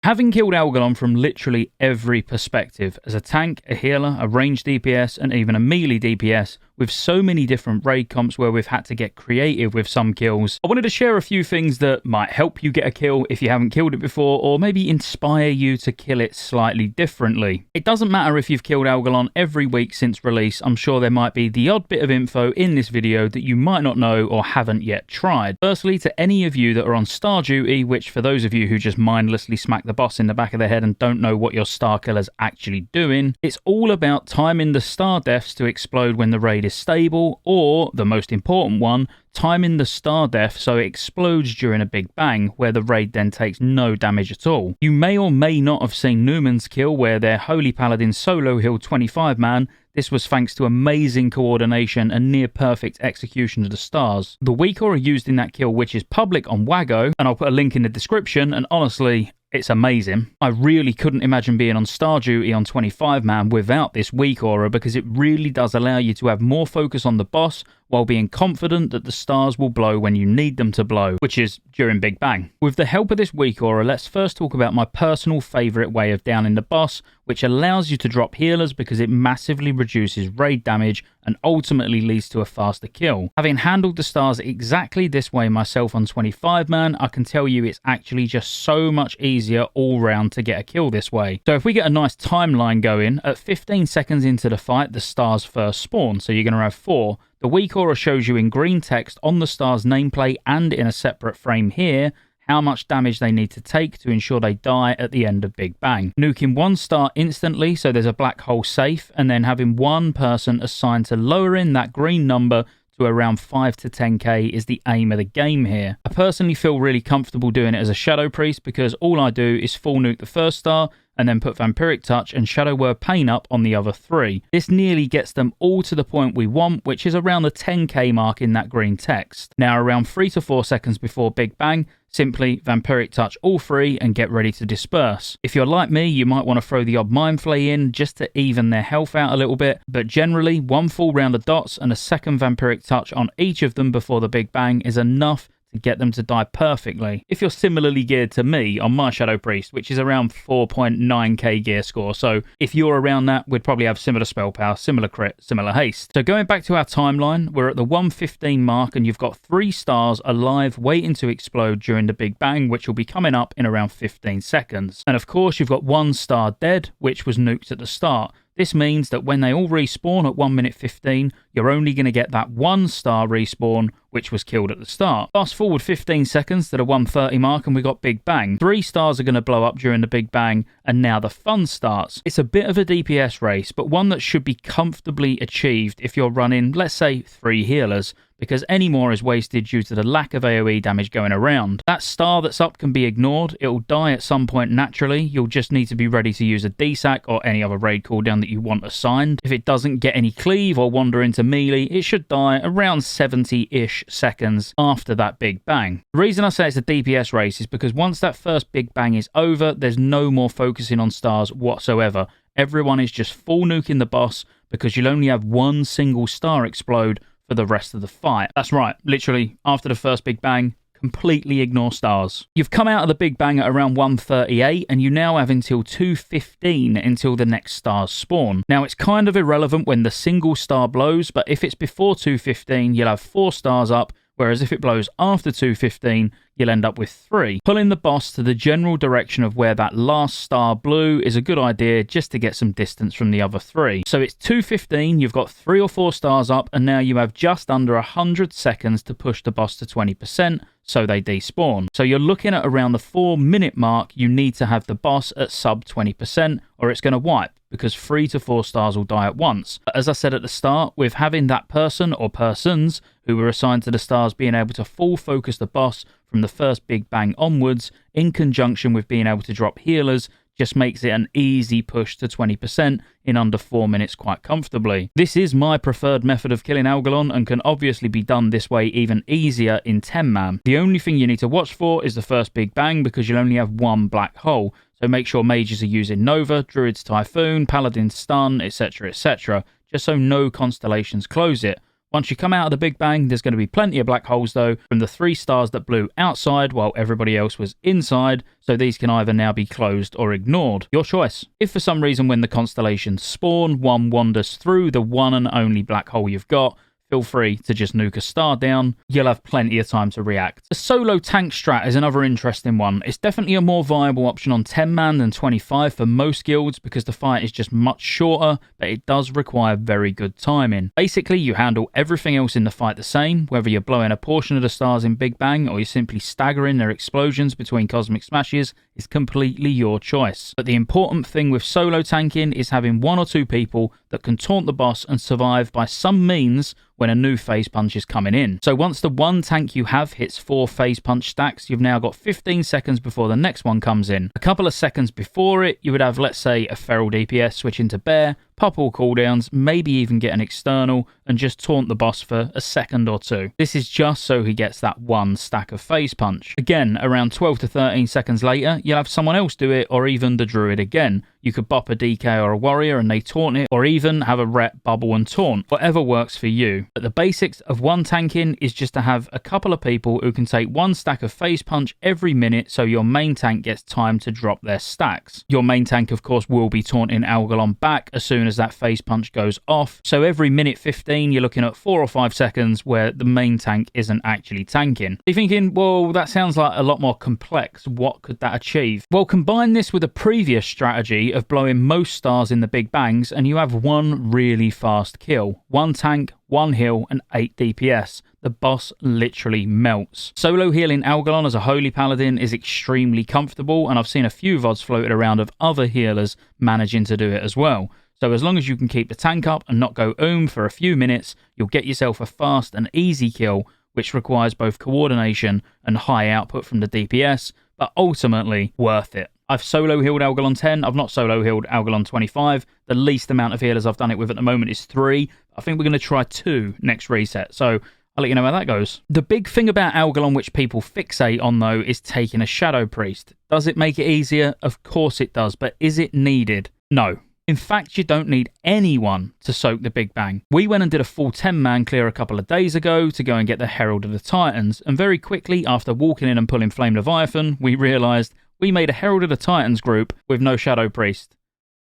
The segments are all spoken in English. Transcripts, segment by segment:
Having killed Algalon from literally every perspective, as a tank, a healer, a ranged DPS, and even a melee DPS, with so many different raid comps where we've had to get creative with some kills, I wanted to share a few things that might help you get a kill if you haven't killed it before, or maybe inspire you to kill it slightly differently. It doesn't matter if you've killed Algalon every week since release, I'm sure there might be the odd bit of info in this video that you might not know or haven't yet tried. Firstly, to any of you that are on star duty, which for those of you who just mindlessly smack the boss in the back of the head and don't know what your star killer's actually doing, it's all about timing the star deaths to explode when the raid is stable, or, the most important one, timing the star death so it explodes during a big bang, where the raid then takes no damage at all. You may or may not have seen Newman's kill where their Holy Paladin solo healed 25 man. This was thanks to amazing coordination and near perfect execution of the stars. The weak aura used in that kill, which is public on Wago, and I'll put a link in the description, and honestly, it's amazing. I really couldn't imagine being on star duty on 25 man without this weak aura, because it really does allow you to have more focus on the boss while being confident that the stars will blow when you need them to blow, which is during Big Bang. With the help of this weak aura, let's first talk about my personal favourite way of downing the boss, which allows you to drop healers because it massively reduces raid damage and ultimately leads to a faster kill. Having handled the stars exactly this way myself on 25 man, I can tell you it's actually just so much easier all round to get a kill this way. So if we get a nice timeline going, at 15 seconds into the fight, the stars first spawn, so you're going to have 4. The weak aura shows you in green text on the star's nameplate and in a separate frame here how much damage they need to take to ensure they die at the end of Big Bang. Nuking one star instantly so there's a black hole safe, and then having one person assigned to lowering that green number to around 5 to 10k is the aim of the game here. I personally feel really comfortable doing it as a Shadow Priest because all I do is full nuke the first star and then put Vampiric Touch and Shadow Word Pain up on the other 3. This nearly gets them all to the point we want, which is around the 10k mark in that green text. Now around 3 to 4 seconds before Big Bang, simply Vampiric Touch all 3 and get ready to disperse. If you're like me, you might want to throw the odd Mind Flay in just to even their health out a little bit, but generally one full round of dots and a second Vampiric Touch on each of them before the Big Bang is enough to get them to die perfectly. If you're similarly geared to me on my Shadow Priest, which is around 4.9k gear score, so if you're around that, we'd probably have similar spell power, similar crit, similar haste. So going back to our timeline, we're at the 115 mark and you've got 3 stars alive waiting to explode during the Big Bang, which will be coming up in around 15 seconds. And of course you've got 1 star dead, which was nuked at the start. This means that when they all respawn at 1 minute 15, you're only going to get that 1 star respawn, which was killed at the start. Fast forward 15 seconds to the 130 mark and we got Big Bang. 3 stars are going to blow up during the Big Bang, and now the fun starts. It's a bit of a DPS race, but one that should be comfortably achieved if you're running, let's say, 3 healers, because any more is wasted due to the lack of AoE damage going around. That star that's up can be ignored, it'll die at some point naturally, you'll just need to be ready to use a DSAC or any other raid cooldown that you want assigned. If it doesn't get any cleave or wander into melee, it should die around 70-ish seconds after that Big Bang. The reason I say it's a DPS race is because once that first Big Bang is over, there's no more focusing on stars whatsoever. Everyone is just full nuking the boss because you'll only have 1 single star explode for the rest of the fight. That's right, literally, after the first Big Bang, completely ignore stars. You've come out of the Big Bang at around 138, and you now have until 215 until the next stars spawn. Now, it's kind of irrelevant when the single star blows, but if it's before 215, you'll have 4 stars up, whereas if it blows after 215, you'll end up with 3. Pulling the boss to the general direction of where that last star blew is a good idea just to get some distance from the other 3. So it's 2:15, you've got 3 or 4 stars up, and now you have just under 100 seconds to push the boss to 20%, so they despawn. So you're looking at around the 4-minute mark, you need to have the boss at sub 20%, or it's going to wipe, because 3 to 4 stars will die at once. But as I said at the start, with having that person or persons who were assigned to the stars being able to full focus the boss from the first Big Bang onwards, in conjunction with being able to drop healers, just makes it an easy push to 20% in under 4 minutes quite comfortably. This is my preferred method of killing Algalon and can obviously be done this way even easier in 10 man. The only thing you need to watch for is the first Big Bang because you'll only have 1 black hole, so make sure mages are using Nova, Druid's Typhoon, Paladin's Stun, etc, etc, just so no constellations close it. Once you come out of the Big Bang, there's going to be plenty of black holes though from the 3 stars that blew outside while everybody else was inside, so these can either now be closed or ignored. Your choice. If for some reason when the constellations spawn, one wanders through the one and only black hole you've got, feel free to just nuke a star down. You'll have plenty of time to react. The solo tank strat is another interesting one. It's definitely a more viable option on 10-man than 25 for most guilds because the fight is just much shorter, but it does require very good timing. Basically, you handle everything else in the fight the same, whether you're blowing a portion of the stars in Big Bang or you're simply staggering their explosions between cosmic smashes. Is completely your choice. But the important thing with solo tanking is having 1 or 2 people that can taunt the boss and survive by some means when a new phase punch is coming in. So once the one tank you have hits 4 phase punch stacks, you've now got 15 seconds before the next one comes in. A couple of seconds before it, you would have, let's say, a feral DPS switch into bear, pop all cooldowns, maybe even get an external, and just taunt the boss for a second or 2. This is just so he gets that 1 stack of phase punch. Again, around 12 to 13 seconds later, you'll have someone else do it, or even the druid again. You could bop a DK or a warrior and they taunt it, or even have a rep, bubble and taunt. Whatever works for you. But the basics of one tanking is just to have a couple of people who can take 1 stack of phase punch every minute so your main tank gets time to drop their stacks. Your main tank, of course, will be taunting Algalon back as soon as that phase punch goes off. So every minute 15, you're looking at 4 or 5 seconds where the main tank isn't actually tanking. You're thinking, well, that sounds like a lot more complex. What could that achieve? Well, combine this with a previous strategy of blowing most stars in the Big Bangs and you have 1 really fast kill. 1 tank, 1 heal and 8 DPS. The boss literally melts. Solo healing Algalon as a holy paladin is extremely comfortable, and I've seen a few VODs floated around of other healers managing to do it as well. So as long as you can keep the tank up and not go for a few minutes, you'll get yourself a fast and easy kill, which requires both coordination and high output from the DPS, but ultimately worth it. I've solo healed Algalon 10, I've not solo healed Algalon 25. The least amount of healers I've done it with at the moment is 3. I think we're going to try 2 next reset, so I'll let you know how that goes. The big thing about Algalon which people fixate on though is taking a Shadow Priest. Does it make it easier? Of course it does, but is it needed? No. In fact, you don't need anyone to soak the Big Bang. We went and did a full 10-man clear a couple of days ago to go and get the Herald of the Titans, and very quickly after walking in and pulling Flame Leviathan, we realised we made a Herald of the Titans group with no Shadow Priest.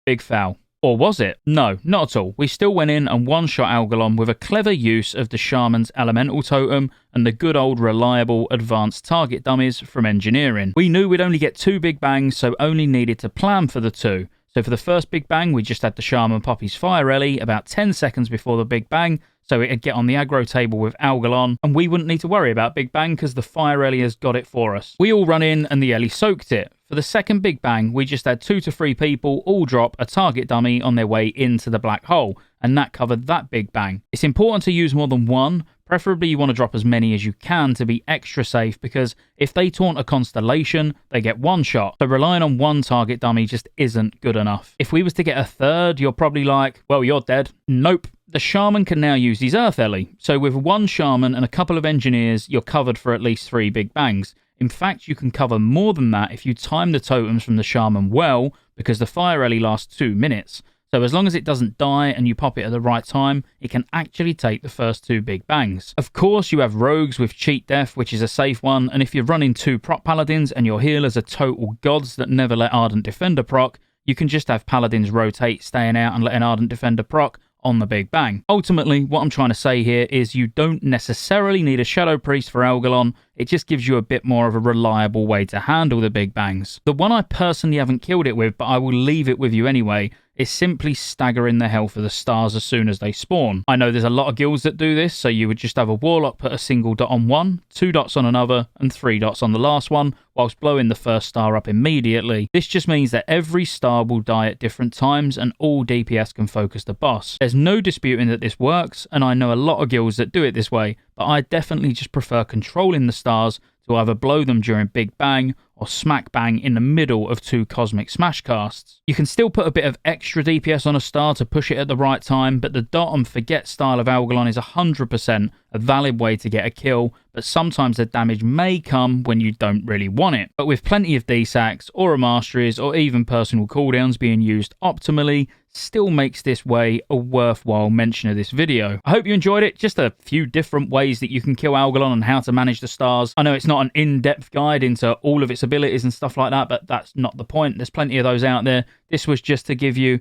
Big foul. Or was it? No, not at all. We still went in and one-shot Algalon with a clever use of the Shaman's Elemental Totem and the good old reliable advanced target dummies from engineering. We knew we'd only get 2 Big Bangs, so only needed to plan for the 2. So for the first Big Bang, we just had the Shaman pop his Fire Ellie about 10 seconds before the Big Bang, so it'd get on the aggro table with Algalon, and we wouldn't need to worry about Big Bang because the Fire Ellie has got it for us. We all run in and the Ellie soaked it. For the second Big Bang, we just had 2 to 3 people all drop a target dummy on their way into the black hole, and that covered that Big Bang. It's important to use more than 1. Preferably you want to drop as many as you can to be extra safe, because if they taunt a constellation, they get 1 shot. So relying on 1 target dummy just isn't good enough. If we was to get a 3rd, you're probably like, well, you're dead. Nope. The Shaman can now use his Earth Ellie. So with 1 Shaman and a couple of engineers, you're covered for at least 3 Big Bangs. In fact, you can cover more than that if you time the totems from the Shaman well, because the Fire Ellie lasts 2 minutes. So as long as it doesn't die and you pop it at the right time, it can actually take the first 2 Big Bangs. Of course, you have rogues with cheat death, which is a safe one, and if you're running 2 prop paladins and your healers are total gods that never let Ardent Defender proc, you can just have paladins rotate, staying out and letting Ardent Defender proc on the Big Bang. Ultimately, what I'm trying to say here is you don't necessarily need a Shadow Priest for Algalon, it just gives you a bit more of a reliable way to handle the Big Bangs. The one I personally haven't killed it with, but I will leave it with you anyway, is simply staggering the health of the stars as soon as they spawn. I know there's a lot of guilds that do this, so you would just have a Warlock put a single dot on one, 2 dots on another, and 3 dots on the last one, whilst blowing the first star up immediately. This just means that every star will die at different times, and all DPS can focus the boss. There's no disputing that this works, and I know a lot of guilds that do it this way, but I definitely just prefer controlling the stars to either blow them during Big Bang or smack bang in the middle of 2 cosmic smash casts. You can still put a bit of extra DPS on a star to push it at the right time, but the dot and forget style of Algalon is 100% a valid way to get a kill, but sometimes the damage may come when you don't really want it. But with plenty of DSACs, Aura Masteries, or even personal cooldowns being used optimally, still makes this way a worthwhile mention of this video. I hope you enjoyed it. Just a few different ways that you can kill Algalon and how to manage the stars. I know it's not an in-depth guide into all of its abilities and stuff like that, but that's not the point. There's plenty of those out there. This was just to give you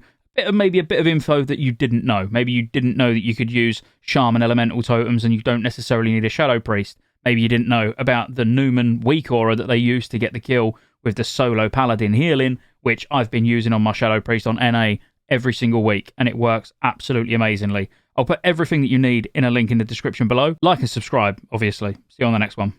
maybe a bit of info that you didn't know. Maybe you didn't know that you could use Shaman Elemental Totems and you don't necessarily need a Shadow Priest. Maybe you didn't know about the Newman Weak Aura that they use to get the kill with the solo Paladin healing, which I've been using on my Shadow Priest on NA every single week, and it works absolutely amazingly. I'll put everything that you need in a link in the description below. Like and subscribe, obviously. See you on the next one.